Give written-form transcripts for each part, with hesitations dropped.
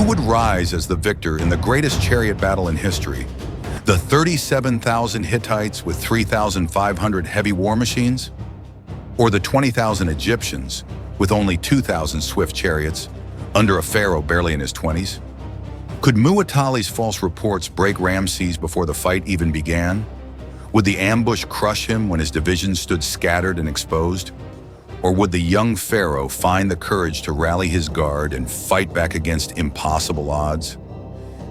would rise as the victor in the greatest chariot battle in history? The 37,000 Hittites with 3,500 heavy war machines? Or the 20,000 Egyptians with only 2,000 swift chariots under a pharaoh barely in his 20s? Could Muwatalli's false reports break Ramses before the fight even began? Would the ambush crush him when his divisions stood scattered and exposed? Or would the young pharaoh find the courage to rally his guard and fight back against impossible odds?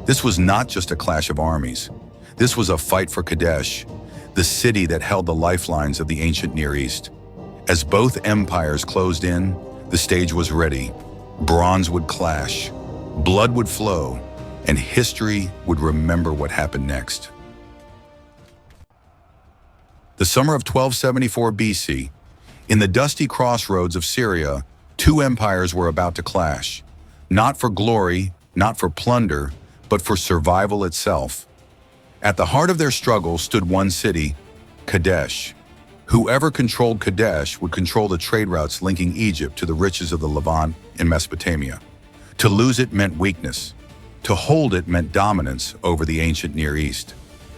This was not just a clash of armies. This was a fight for Kadesh, the city that held the lifelines of the ancient Near East. As both empires closed in, the stage was ready. Bronze would clash, blood would flow, and history would remember what happened next. The summer of 1274 BC, in the dusty crossroads of Syria, two empires were about to clash. Not for glory, not for plunder, but for survival itself. At the heart of their struggle stood one city, Kadesh. Whoever controlled Kadesh would control the trade routes linking Egypt to the riches of the Levant in Mesopotamia. To lose it meant weakness. To hold it meant dominance over the ancient Near East.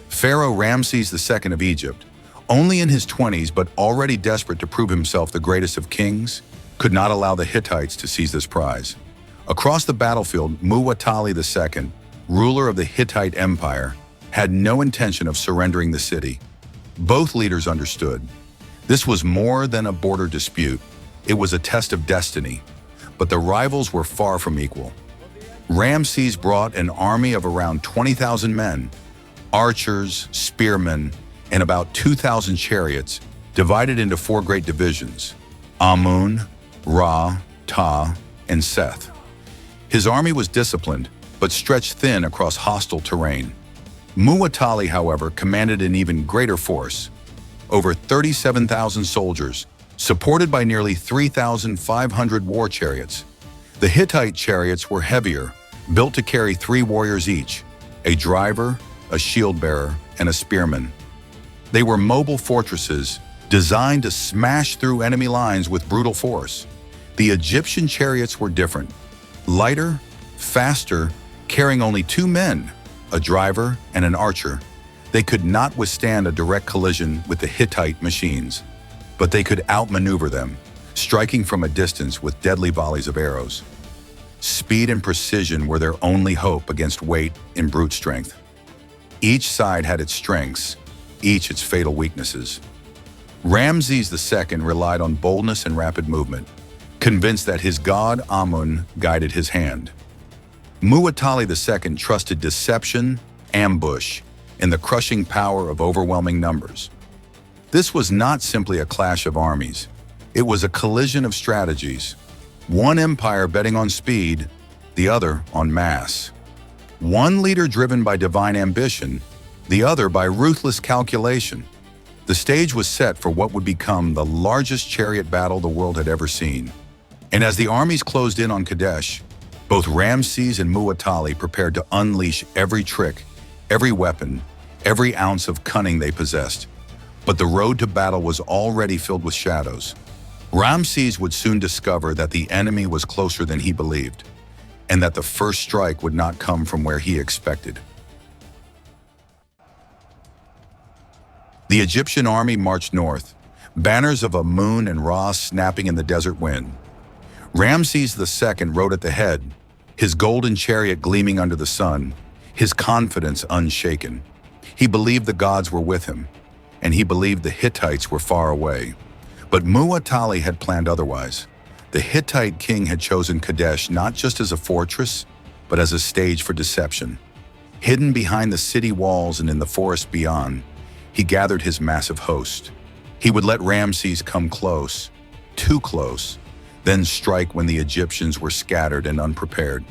Pharaoh Ramses II of Egypt, only in his 20s but already desperate to prove himself the greatest of kings, could not allow the Hittites to seize this prize. Across the battlefield, Muwatalli II, ruler of the Hittite Empire, had no intention of surrendering the city. Both leaders understood. This was more than a border dispute. It was a test of destiny. But the rivals were far from equal. Ramses brought an army of around 20,000 men, archers, spearmen, and about 2,000 chariots, divided into four great divisions: Amun, Ra, Ta, and Seth. His army was disciplined, but stretched thin across hostile terrain. Muwatalli, however, commanded an even greater force, over 37,000 soldiers, supported by nearly 3,500 war chariots. The Hittite chariots were heavier, built to carry 3 warriors each, a driver, a shield-bearer, and a spearman. They were mobile fortresses designed to smash through enemy lines with brutal force. The Egyptian chariots were different. Lighter, faster, carrying only 2 men, a driver and an archer. They could not withstand a direct collision with the Hittite machines, but they could outmaneuver them, striking from a distance with deadly volleys of arrows. Speed and precision were their only hope against weight and brute strength. Each side had its strengths, each its fatal weaknesses. Ramses II relied on boldness and rapid movement, convinced that his god Amun guided his hand. Muwatalli II trusted deception, ambush, and the crushing power of overwhelming numbers. This was not simply a clash of armies. It was a collision of strategies. One empire betting on speed, the other on mass. One leader driven by divine ambition, the other by ruthless calculation. The stage was set for what would become the largest chariot battle the world had ever seen. And as the armies closed in on Kadesh, both Ramses and Muwatalli prepared to unleash every trick, every weapon, every ounce of cunning they possessed. But the road to battle was already filled with shadows. Ramses would soon discover that the enemy was closer than he believed, and that the first strike would not come from where he expected. The Egyptian army marched north, banners of Amun and Ra snapping in the desert wind. Ramses II rode at the head, his golden chariot gleaming under the sun, his confidence unshaken. He believed the gods were with him, and he believed the Hittites were far away. But Muwatalli had planned otherwise. The Hittite king had chosen Kadesh not just as a fortress, but as a stage for deception. Hidden behind the city walls and in the forest beyond, he gathered his massive host. He would let Ramses come close, too close, then strike when the Egyptians were scattered and unprepared.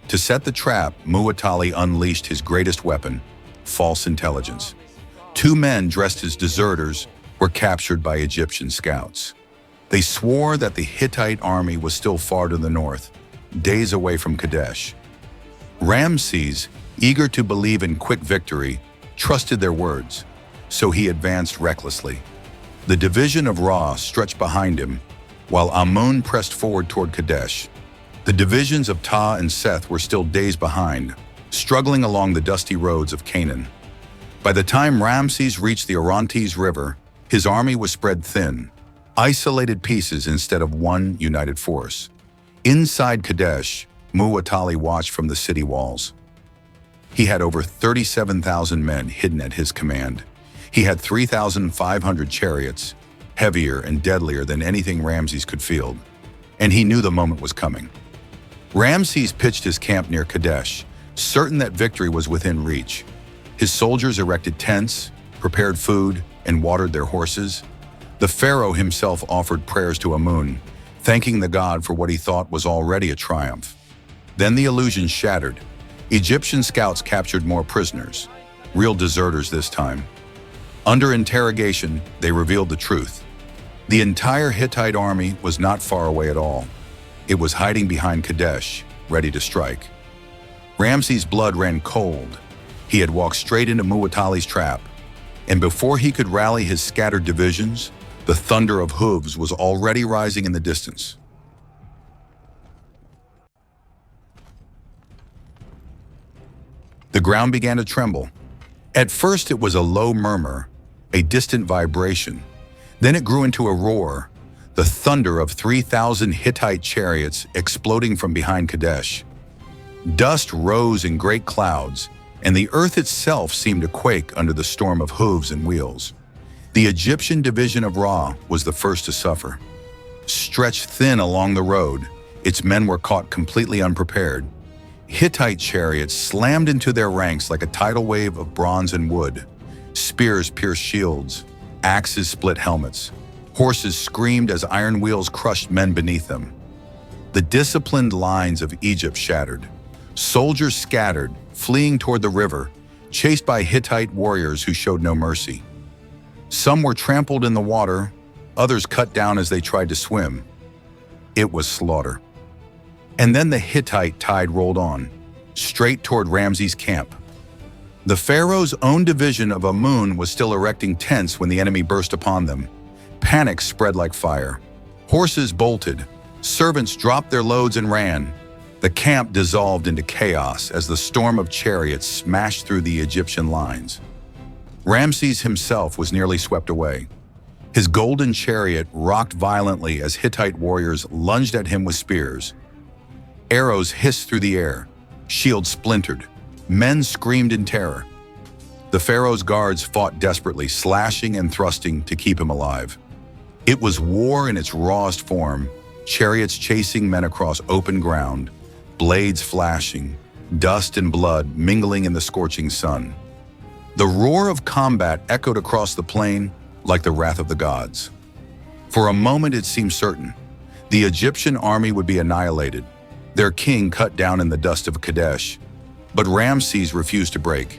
To set the trap, Muwatalli unleashed his greatest weapon, false intelligence. 2 men dressed as deserters were captured by Egyptian scouts. They swore that the Hittite army was still far to the north, days away from Kadesh. Ramses, eager to believe in quick victory, trusted their words, so he advanced recklessly. The division of Ra stretched behind him, while Amun pressed forward toward Kadesh. The divisions of Ta and Seth were still days behind, struggling along the dusty roads of Canaan. By the time Ramses reached the Orontes River, his army was spread thin, isolated pieces instead of one united force. Inside Kadesh, Muwatalli watched from the city walls. He had over 37,000 men hidden at his command. He had 3,500 chariots, heavier and deadlier than anything Ramses could field. And he knew the moment was coming. Ramses pitched his camp near Kadesh, certain that victory was within reach. His soldiers erected tents, prepared food, and watered their horses. The Pharaoh himself offered prayers to Amun, thanking the god for what he thought was already a triumph. Then the illusion shattered. Egyptian scouts captured more prisoners, real deserters this time. Under interrogation, they revealed the truth. The entire Hittite army was not far away at all. It was hiding behind Kadesh, ready to strike. Ramses' blood ran cold. He had walked straight into Muwatalli's trap, and before he could rally his scattered divisions, the thunder of hooves was already rising in the distance. The ground began to tremble. At first it was a low murmur, a distant vibration. Then it grew into a roar, the thunder of 3,000 Hittite chariots exploding from behind Kadesh. Dust rose in great clouds, and the earth itself seemed to quake under the storm of hooves and wheels. The Egyptian division of Ra was the first to suffer. Stretched thin along the road, its men were caught completely unprepared. Hittite chariots slammed into their ranks like a tidal wave of bronze and wood. Spears pierced shields, axes split helmets. Horses screamed as iron wheels crushed men beneath them. The disciplined lines of Egypt shattered. Soldiers scattered, fleeing toward the river, chased by Hittite warriors who showed no mercy. Some were trampled in the water, others cut down as they tried to swim. It was slaughter. And then the Hittite tide rolled on, straight toward Ramses' camp. The Pharaoh's own division of Amun was still erecting tents when the enemy burst upon them. Panic spread like fire. Horses bolted. Servants dropped their loads and ran. The camp dissolved into chaos as the storm of chariots smashed through the Egyptian lines. Ramses himself was nearly swept away. His golden chariot rocked violently as Hittite warriors lunged at him with spears. Arrows hissed through the air. Shields splintered. Men screamed in terror. The Pharaoh's guards fought desperately, slashing and thrusting to keep him alive. It was war in its rawest form, chariots chasing men across open ground, blades flashing, dust and blood mingling in the scorching sun. The roar of combat echoed across the plain like the wrath of the gods. For a moment it seemed certain. The Egyptian army would be annihilated, their king cut down in the dust of Kadesh. But Ramses refused to break.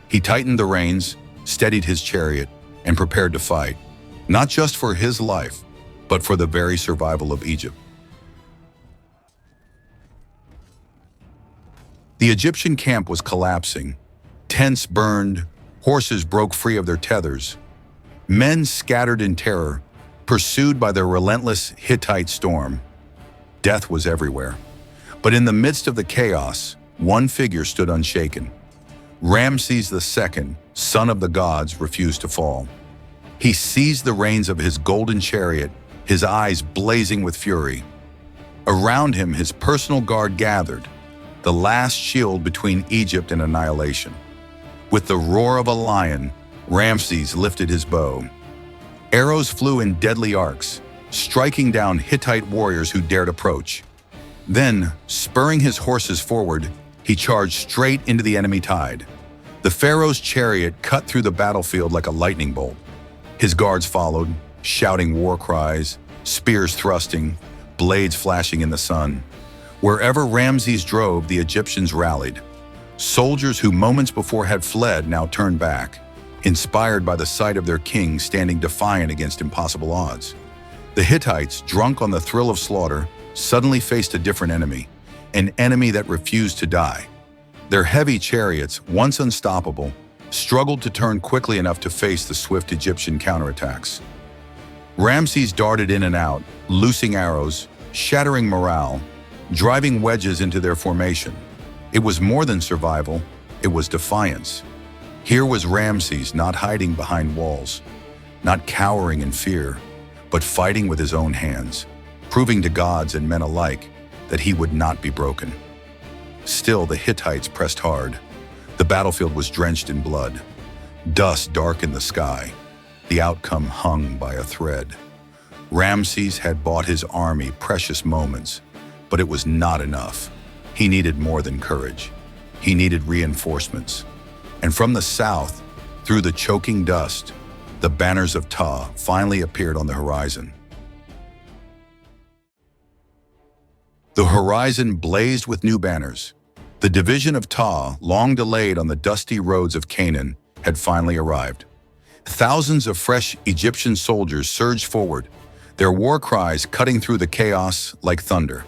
He tightened the reins, steadied his chariot, and prepared to fight, not just for his life, but for the very survival of Egypt. The Egyptian camp was collapsing. Tents burned, horses broke free of their tethers. Men scattered in terror, pursued by the relentless Hittite storm. Death was everywhere. But in the midst of the chaos, one figure stood unshaken. Ramses II, son of the gods, refused to fall. He seized the reins of his golden chariot, his eyes blazing with fury. Around him, his personal guard gathered, the last shield between Egypt and annihilation. With the roar of a lion, Ramses lifted his bow. Arrows flew in deadly arcs, striking down Hittite warriors who dared approach. Then, spurring his horses forward, he charged straight into the enemy tide. The Pharaoh's chariot cut through the battlefield like a lightning bolt. His guards followed, shouting war cries, spears thrusting, blades flashing in the sun. Wherever Ramses drove, the Egyptians rallied. Soldiers who moments before had fled now turned back, inspired by the sight of their king standing defiant against impossible odds. The Hittites, drunk on the thrill of slaughter, suddenly faced a different enemy, an enemy that refused to die. Their heavy chariots, once unstoppable, struggled to turn quickly enough to face the swift Egyptian counterattacks. Ramses darted in and out, loosing arrows, shattering morale. driving wedges into their formation. It was more than survival, it was defiance. Here was Ramses not hiding behind walls, not cowering in fear, but fighting with his own hands, proving to gods and men alike that he would not be broken. Still, the Hittites pressed hard. The battlefield was drenched in blood. Dust darkened the sky. The outcome hung by a thread. Ramses had bought his army precious moments, but it was not enough. He needed more than courage. He needed reinforcements. And from the south, through the choking dust, the banners of Ptah finally appeared on the horizon. The horizon blazed with new banners. The division of Ptah, long delayed on the dusty roads of Canaan, had finally arrived. Thousands of fresh Egyptian soldiers surged forward, their war cries cutting through the chaos like thunder.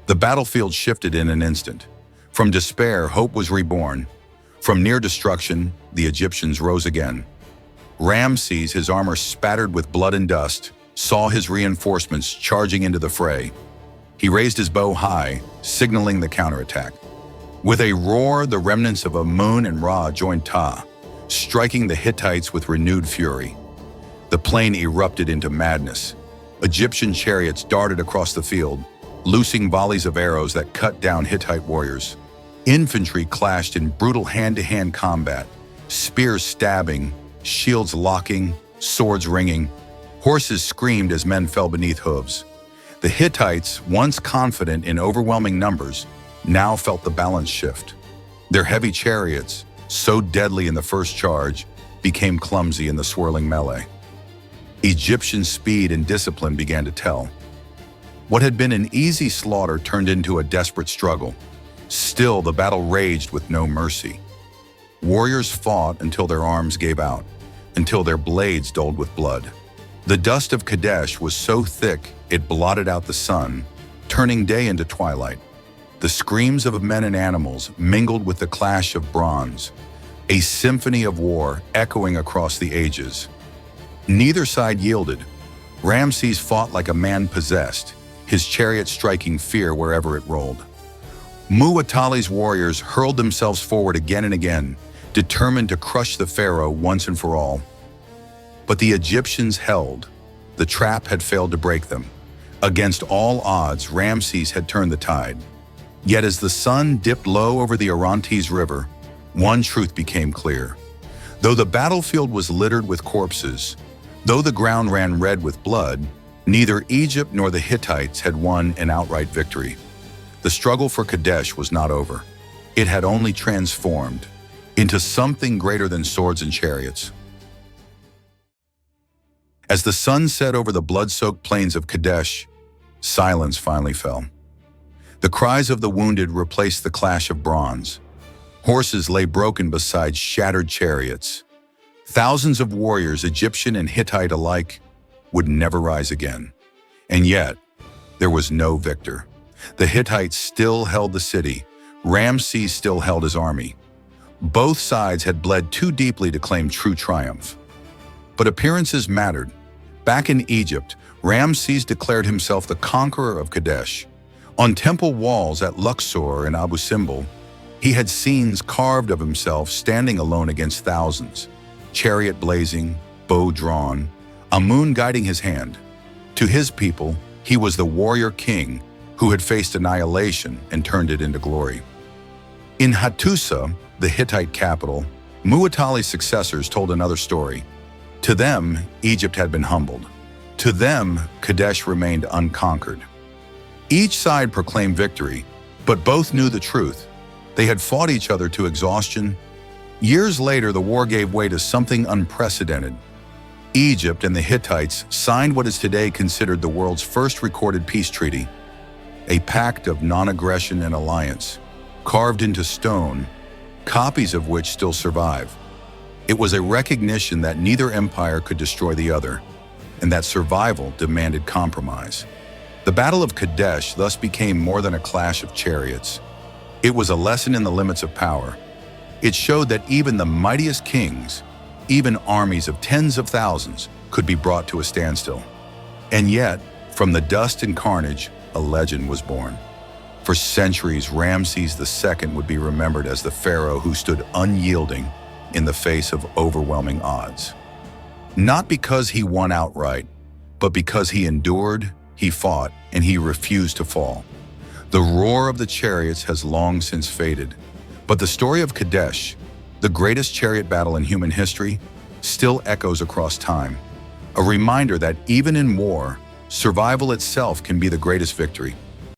The battlefield shifted in an instant. From despair, hope was reborn. From near destruction, the Egyptians rose again. Ramses, his armor spattered with blood and dust, saw his reinforcements charging into the fray. He raised his bow high, signaling the counterattack. With a roar, the remnants of Amun and Ra joined Ptah, striking the Hittites with renewed fury. The plain erupted into madness. Egyptian chariots darted across the field, loosing volleys of arrows that cut down Hittite warriors. Infantry clashed in brutal hand-to-hand combat, spears stabbing, shields locking, swords ringing. Horses screamed as men fell beneath hooves. The Hittites, once confident in overwhelming numbers, now felt the balance shift. Their heavy chariots, so deadly in the first charge, became clumsy in the swirling melee. Egyptian speed and discipline began to tell. What had been an easy slaughter turned into a desperate struggle. Still, the battle raged with no mercy. Warriors fought until their arms gave out, until their blades dulled with blood. The dust of Kadesh was so thick it blotted out the sun, turning day into twilight. The screams of men and animals mingled with the clash of bronze, a symphony of war echoing across the ages. Neither side yielded. Ramses fought like a man possessed, his chariot striking fear wherever it rolled. Muwatalli's warriors hurled themselves forward again and again, determined to crush the Pharaoh once and for all. But the Egyptians held. The trap had failed to break them. Against all odds, Ramses had turned the tide. Yet as the sun dipped low over the Orontes River, one truth became clear. Though the battlefield was littered with corpses, though the ground ran red with blood, neither Egypt nor the Hittites had won an outright victory. The struggle for Kadesh was not over. It had only transformed into something greater than swords and chariots. As the sun set over the blood-soaked plains of Kadesh, silence finally fell. The cries of the wounded replaced the clash of bronze. Horses lay broken beside shattered chariots. Thousands of warriors, Egyptian and Hittite alike, would never rise again. And yet, there was no victor. The Hittites still held the city. Ramses still held his army. Both sides had bled too deeply to claim true triumph. But appearances mattered. Back in Egypt, Ramses declared himself the conqueror of Kadesh. On temple walls at Luxor and Abu Simbel, he had scenes carved of himself standing alone against thousands, chariot blazing, bow drawn, Amun guiding his hand. To his people, he was the warrior king who had faced annihilation and turned it into glory. In Hattusa, the Hittite capital, Muwatalli's successors told another story. To them, Egypt had been humbled. To them, Kadesh remained unconquered. Each side proclaimed victory, but both knew the truth. They had fought each other to exhaustion. Years later, the war gave way to something unprecedented. Egypt and the Hittites signed what is today considered the world's first recorded peace treaty, a pact of non-aggression and alliance, carved into stone, copies of which still survive. It was a recognition that neither empire could destroy the other, and that survival demanded compromise. The Battle of Kadesh thus became more than a clash of chariots. It was a lesson in the limits of power. It showed that even the mightiest kings, even armies of tens of thousands, could be brought to a standstill. And yet, from the dust and carnage, a legend was born. For centuries, Ramses II would be remembered as the pharaoh who stood unyielding in the face of overwhelming odds. Not because he won outright, but because he endured, he fought, and he refused to fall. The roar of the chariots has long since faded, but the story of Kadesh, the greatest chariot battle in human history, still echoes across time. A reminder that even in war, survival itself can be the greatest victory.